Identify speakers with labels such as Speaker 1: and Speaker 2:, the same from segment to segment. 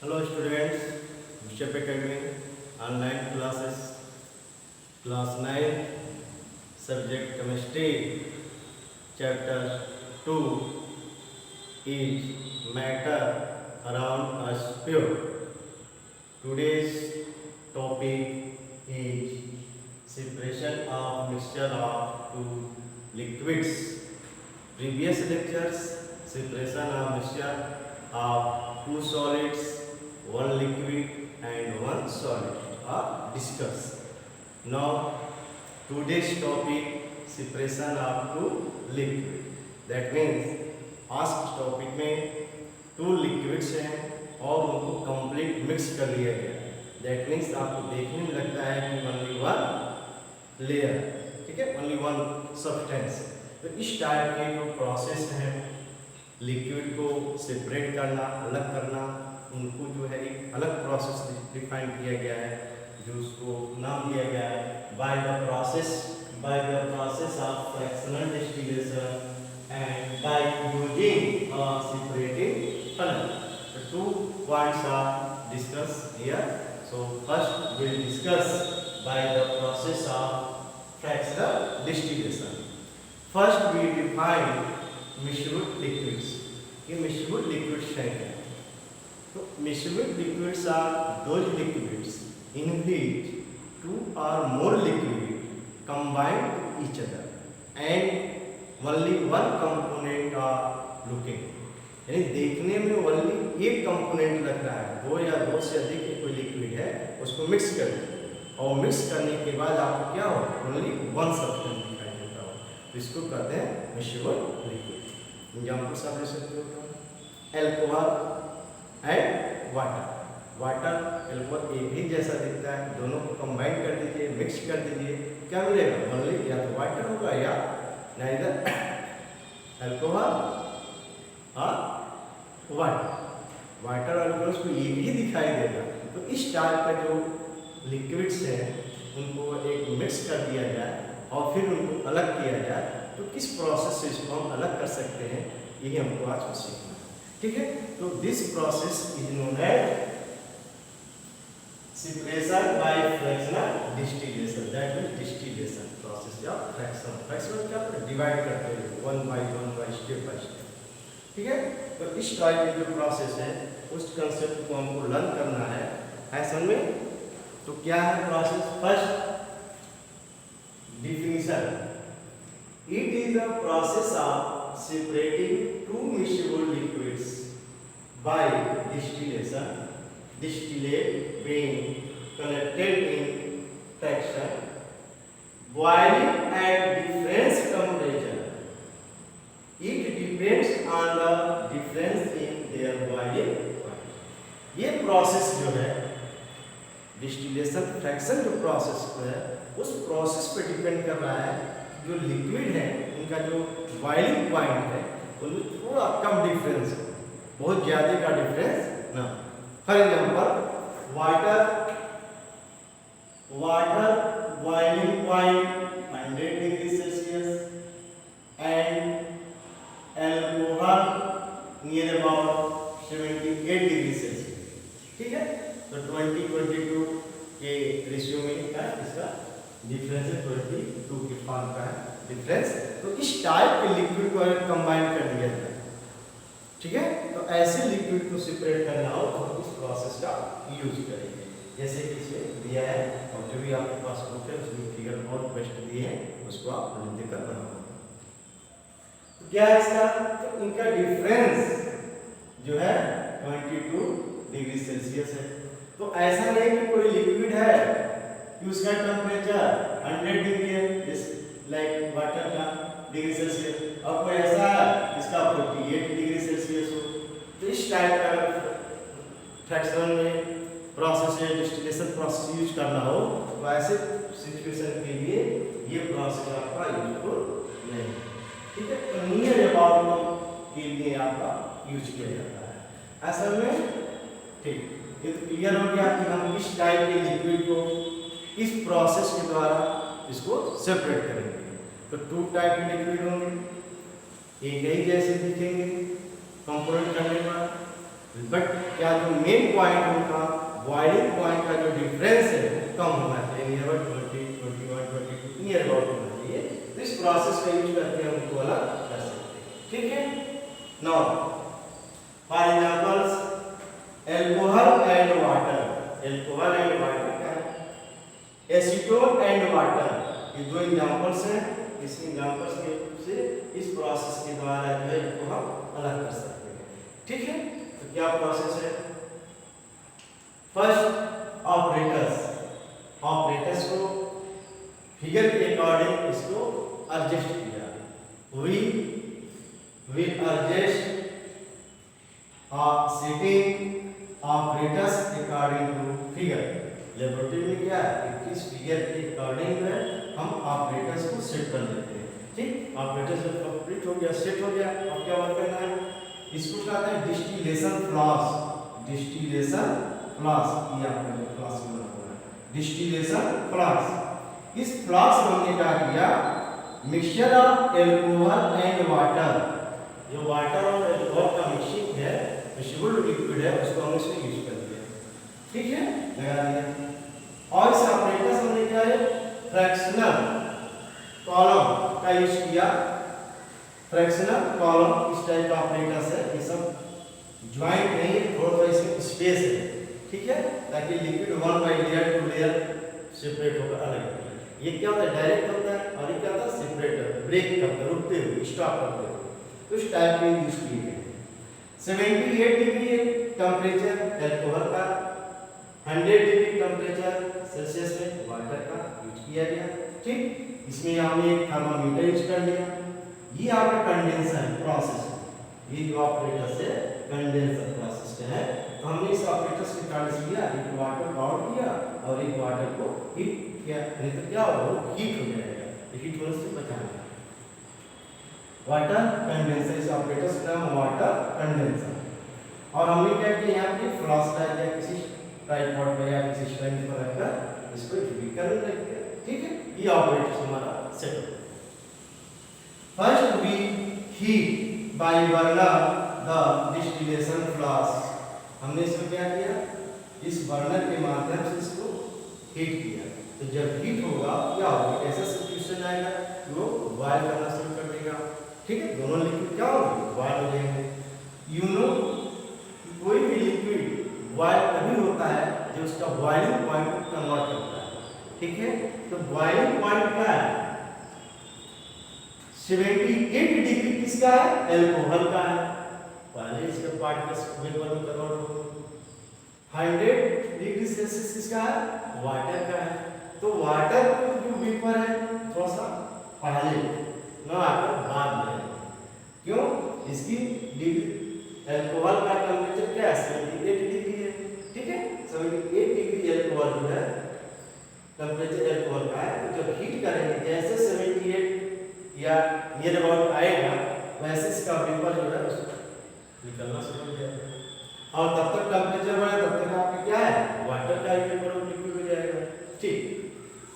Speaker 1: Hello students, Bishop Academy online classes, class 9, subject chemistry, chapter 2 is matter around us pure. Today's topic is separation of mixture of two liquids. Previous lectures, separation of mixture of two solids, one liquid and one solid are discussed. Now today's topic separation of two liquid. That means आज इस topic में two liquids हैं और उनको complete mix कर लिया गया। That means आपको देखने में लगता है कि ओनली वन लेयर, ठीक है, ओनली वन सब्सटेंस। तो इस टाइप के जो प्रोसेस हैं लिक्विड को सेपरेट करना, अलग करना, उनको जो है एक अलग प्रोसेस डिफाइन किया गया है, जो उसको नाम दिया गया है by the process of fractional distillation and by using a separating funnel. The 2 points are discussed here. So first we will discuss by the process of fractional distillation. First we define miscible liquids. ये miscible liquids हैं क्या? तो miscible liquids are those liquids in which two or more liquids combine with each other and only one component are looking, यानी देखने में only एक component लग रहा है, दो या दो से अधिक कोई लिक्विड है, उसको मिक्स कर दें और मिक्स करने के बाद आपको क्या हो, ओनली वन सब्सटेंस दिखाई देता हो, तो इसको कहते हैं मिक्सिबल लिक्विड। एग्जाम्पल्स आप ले सकते हो, अल्कोहल एंड वाटर अल्कोहल एक ही जैसा दिखता है, दोनों को कंबाइन कर दीजिए, मिक्स कर दीजिए, क्या मिलेगा, ओनली या तो वाटर होगा या neither alcohol or water alcohol को एक ही दिखाई देगा। तो इस टाइप का जो लिक्विड्स हैं उनको एक मिक्स कर दिया जाए और फिर उनको अलग किया जाए, तो किस प्रोसेस से इसको हम अलग कर सकते हैं, यही हमको आज सीखना है, ठीक है। तो this process is known as separation by fractional distillation, that means distillation process या फ्रैक्शनल क्या करते हैं, डिवाइड करते हैं one by step by step, ठीक है। तो इस टाइप की जो प्रोसेस है उस कंसेप्ट को हमको लर्न करना है समझ में। तो क्या है process, first definition, it is a process of separating two miscible liquids by distillation, distillate being collected in fraction, boiling at different temperature. It depends on the difference in their boiling point. ये process जो है distillation fraction जो process है उस process पे depend कर रहा है, जो लिक्विड है उनका जो बॉइलिंग पॉइंट है उनमें थोड़ा कम डिफरेंस है, बहुत ज़्यादा का डिफरेंस ना। For example, water boiling point 100 degrees Celsius and alcohol near about 78 degrees Celsius, ठीक है। तो 20-22 के रेशियो में क्या इसका डिफरेंस है, 22 के फॉर्म का है डिफरेंस। तो इस टाइप के लिक्विड को अगर कंबाइन कर दिया जाए, ठीक है, तो ऐसे लिक्विड को सेपरेट करना हो तो इस प्रोसेस का यूज करेंगे, जैसे कि इसमें दिया है और जो भी आपके पास बुक है उसमें फिगर और बेस्ट दिए हैं उसको आप देखकर बनाओ। तो क्या है इसका, तो इनका डिफरेंस जो है 22 डिग्री सेल्सियस है। तो ऐसा नहीं कि कोई लिक्विड है कि उसका टेम्परेचर 100 डिग्री है, लाइक वाटर का डिग्री सेल्सियस, और कोई ऐसा है इसका 48 डिग्री सेल्सियस हो। तो इस टाइप का फ्रैक्शनल में प्रोसेस है, डिस्टिलेशन प्रोसेस यूज करना हो तो ऐसे सिचुएशन के लिए ये प्रोसेस आपका यूजफुल नहीं, ठीक है। तो नियर अबाउट के लिए आपका यूज किया जाता है ऐसा में, ठीक। ये तो क्लियर हो गया कि हम किस टाइप के लिक्विड को इस प्रोसेस के द्वारा इसको सेपरेट करेंगे। तो टू टाइप के लिक्विड होंगे, एक ही जैसे दिखेंगे कंपोनेंट करने पर, बट क्या जो मेन पॉइंट उनका बॉइलिंग पॉइंट का जो डिफरेंस है वो कम होना चाहिए, नियर अबाउट 20, 21, 22 नियर अबाउट होना चाहिए। तो इस प्रोसेस का यूज करके हम उनको अलग कर सकते हैं, ठीक है। Now for examples alcohol and water, alcohol and water का एसीटोन एंड वाटर, ये दो एग्जांपल्स हैं। इस एग्जांपल्स के से इस प्रोसेस के द्वारा जो है इसको हम अलग कर सकते हैं, ठीक है। तो क्या प्रोसेस है? फर्स्ट ऑपरेटर्स, ऑपरेटर्स को फिगर के अकॉर्डिंग इसको एडजस्ट किया। We adjust sitting operators according to figure. Laboratory में क्या है, इस फिगर के अकॉर्डिंग में हम ऑपरेटर्स को सेट कर देते हैं, ठीक। ऑपरेटर्स जब कंप्लीट हो गया, सेट हो गया, अब क्या वर्क करना है? इसको क्या कहते हैं? डिस्टिलेशन फ्लास्क, डिस्टिलेशन फ्लास्क, ये आपका जो फ्लास्क बना हुआ है डिस्टिलेशन फ्लास्क। इस फ्लास्क में हमने क्या किया? Mixture of alcohol and water, जो वाटर और अल्कोहल का मिक्सिंग है, मिक्सिबल लिक्विड है, उसको हम इसमें यूज कर दिया, ठीक है, लगा दिया। और इस ऑपरेटर्स हमने क्या है? फ्रैक्शनल कॉलम का यूज किया। फ्रैक्शनल कॉलम इस टाइप का ऑपरेटर्स है, ये सब ज्वाइंट नहीं है, थोड़ा इसमें स्पेस है, ठीक है, ताकि liquid one by layer to layer separate होकर अलग होता है। ये क्या होता है? डायरेक्ट होता है, और ये क्या होता है? सेपरेटर, ब्रेक करता है, रुकते हुए, स्टॉप करते हुए, तो इस टाइप के यूज किए गए। 78 डिग्री टेम्परेचर अल्कोहल का, 100 डिग्री टेम्परेचर सेल्सियस में वाटर का यूज किया गया, ठीक। इसमें हमने एक थर्मामीटर यूज कर लिया। ये आपका कंडेंसर प्रोसेस है, ये जो ऑपरेटर से कंडेंसर प्रोसेस है। तो हमने इस ऑपरेटर से ट्रांस किया, एक वाटर को आउट किया और एक वाटर को हीट किया, नहीं तो क्या होगा? वो हीट हो जाएगा, हीट होने से बचाना। वाटर कंडेंसर, इस ऑपरेटर का नाम वाटर कंडेंसर। और हमने क्या किया? यहाँ पे फ्लास्क या किसी ट्राइपॉड पर या किसी स्टैंड पर रखकर इसको हीट करने लगे, ठीक है। ये ऑपरेटर हमारा सेट हो। First we heat by burner the distillation flask, हमने इसमें क्या किया? इस बर्नर के माध्यम से इसको हीट किया। तो जब हीट होगा क्या होगा? ऐसा सिचुएशन आएगा वो बॉयल करना शुरू कर देगा, ठीक है। दोनों लिक्विड क्या होंगे? बॉयल हो जाएंगे। यू नो कोई भी लिक्विड बॉयल तभी होता है जब उसका बॉइलिंग पॉइंट को कन्वर्ट करता है, ठीक है। तो बॉइलिंग पॉइंट क्या है? 78 डिग्री किसका है? अल्कोहल का है, पहले इसका पार्टिकल्स वेपर में कन्वर्ट हो। 100 डिग्री सेल्सियस किसका है? वाटर का है। तो वाटर जो वेपर है थोड़ा सा पहले ना आकर बाद में, क्यों? इसकी डिग्री अल्कोहल का टेम्परेचर क्या है? 78 डिग्री है, ठीक है। 78 डिग्री अल्कोहल जो है टेम्परेचर अल्कोहल का है। तो जब हीट करेंगे जैसे 78 या नियर अबाउट आएगा, वैसे इसका वेपर जो है निकलना शुरू हो जाएगा। और तब तक टेम्परेचर बढ़े तब तक आपका क्या है? वाटर का वेपर लिक्विड हो जाएगा, ठीक।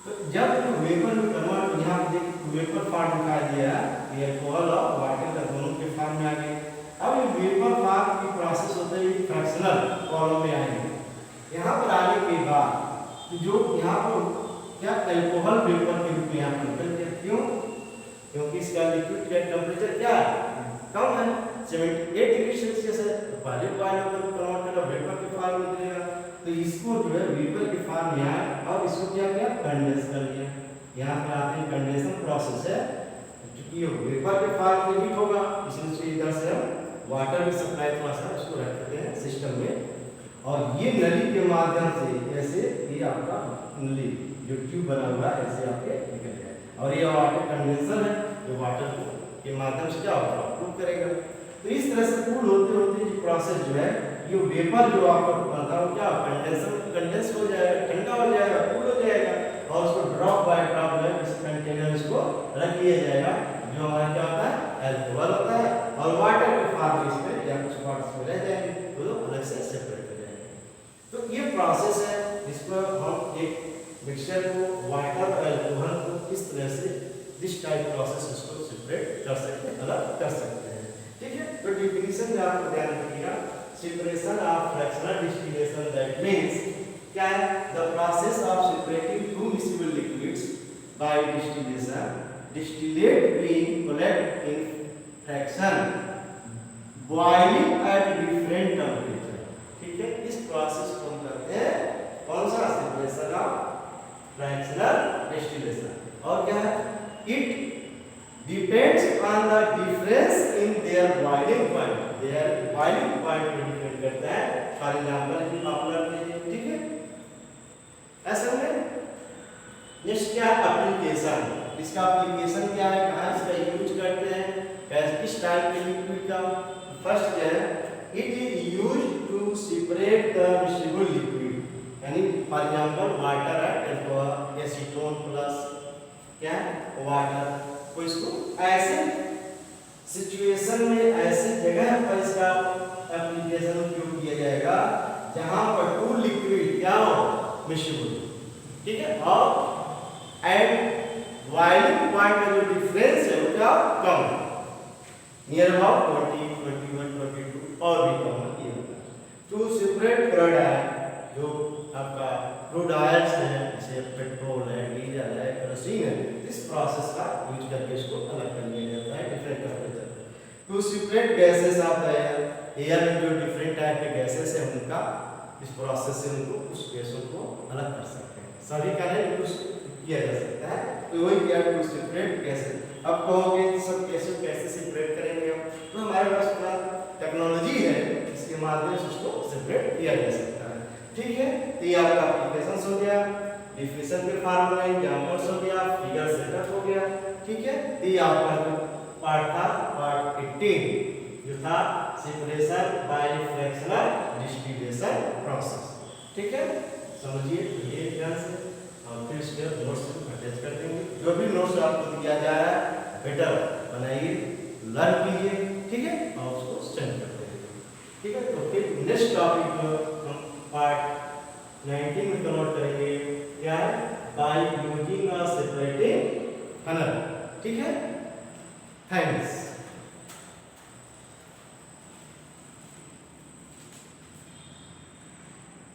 Speaker 1: तो जब वेपर में कन्वर्ट, यहाँ देखिए वेपर फॉर्म दिखा दिया, ये अल्कोहल और वाटर का दोनों के फॉर्म में आ गए। अब ये वेपर फॉर्म की प्रोसेस होता है फ्रैक्शनल कॉलम में आएंगे। यहाँ पर आने के बाद जो यहाँ पर क्या अल्कोहल वेपर के रूप में यहाँ पर निकल गया, क्यों? क्योंकि इसका लिक्विड का टेम्परेचर क्या है? कम है, 78 डिग्री सेल्सियस है। तो पहले बॉयल होकर कन्वर्ट करना वेपर के फॉर्म में निकलेगा। तो इसको जो है वेपर के फॉर्म में आया और इसको क्या किया? कंडेंस कर लिया। यहाँ पर आते हैं कंडेंसेशन प्रोसेस है, क्योंकि ये वेपर के फॉर्म में हीट होगा, इसलिए इधर से हम वाटर की सप्लाई थोड़ा सा इसको रख देते हैं सिस्टम में, और ये नली के माध्यम से ऐसे ये आपका नली जो ट्यूब बना हुआ है ऐसे आपके निकल जाए। और ये वाटर कंडेंसर है जो वाटर के माध्यम से क्या होगा? कूल करेगा। तो इस तरह से कूल होते होते ये प्रोसेस जो है, ये वेपर जो आपका बनता है क्या कंडेंस हो जाएगा, ठंडा हो जाएगा, कूल हो जाएगा, और उसको ड्रॉप बाय ड्रॉप जो है इस कंटेनर इसको रख दिया जाएगा, जो हमारा क्या होता है? अल्कोहल होता है। और वाटर के फॉर्म इसमें या कुछ पार्ट्स में रह जाएंगे, तो अलग से सेपरेट हो जाएंगे। तो ये प्रोसेस है, इसको हम एक मिक्सचर को वाटर और अल्कोहल को इस तरह से दिस टाइप प्रोसेस इसको सेपरेट कर सकते हैं, अलग कर सकते हैं, ठीक है। तो डिफिनीशन में आपको ध्यान रखिएगा, separation of fractional distillation, that means क्या है, the process of separating two miscible liquids by distillation, distillate being collect in fraction boiling at different temperature। ठीक है, इस प्रोसेस को हम करते हैं कौन सा, सेपरेशन ऑफ फ्रैक्शनल डिस्टिलेशन। और क्या है, it depends on the difference in their boiling point, there boiling point पर डिपेंड करता है। फॉर एग्जांपल की पॉपुलर लीजिए, ठीक है। ऐसा में नेक्स्ट क्या एप्लीकेशन, इसका एप्लीकेशन क्या है, कहाँ इसका यूज करते हैं, किस टाइप के लिक्विड का। फर्स्ट क्या है, it is use to separate the miscible liquid, यानी फॉर एग्जांपल वाटर है, एसीटोन प्लस क्या वाटर, तो इसको ऐसे सिचुएशन में, ऐसे जगह पर इसका एप्लीकेशन उपयोग किया जाएगा जहां पर टू लिक्विड क्या हो, मिक्सिबल, ठीक है। और एंड बॉइलिंग पॉइंट का जो डिफरेंस है वो क्या कम, नियर अबाउट 20, 21, 22 और भी कम होती है। टू सेपरेट प्रोडक्ट, जो आपका क्रूड ऑयल्स है, जैसे पेट्रोल है, डीजल है, केरोसिन है, इस प्रोसेस का यूज करके इसको अलग कर लिया जाता है different temperature. To separate gases of the air, air में जो डिफरेंट टाइप के गैसेस है उनका, इस प्रोसेस से उनको उस गैसों को अलग कर सकते हैं, सभी का नहीं कुछ किया जा सकता है। तो वही क्या, टू सेपरेट गैसेस। अब कहोगे सब कैसे सेपरेट करेंगे हम, तो हमारे पास पूरा टेक्नोलॉजी है, इसके माध्यम से उसको सेपरेट किया जा सकता है। ठीक है, तो ये आपका एप्लीकेशन हो गया, डिफिनेशन के फार्मूला, एग्जांपल्स हो गया, फिगर सेटअप हो गया। ठीक है, तो ये आपका जो पार्ट था, पार्ट 18 जो था separation by fractional distillation process. ठीक है, समझिए ये ध्यान से, और फिर इसके नोट्स अटैच कर देंगे। जो भी नोट्स आपको दिया जा रहा है बेटर बनाइए, लर्न कीजिए, ठीक है, और उसको सेंड कर देंगे। ठीक है, तो फिर नेक्स्ट टॉपिक हम पार्ट 19 में कन्वर्ट करेंगे, क्या है, by using a separating funnel. ठीक है, थैंक्स।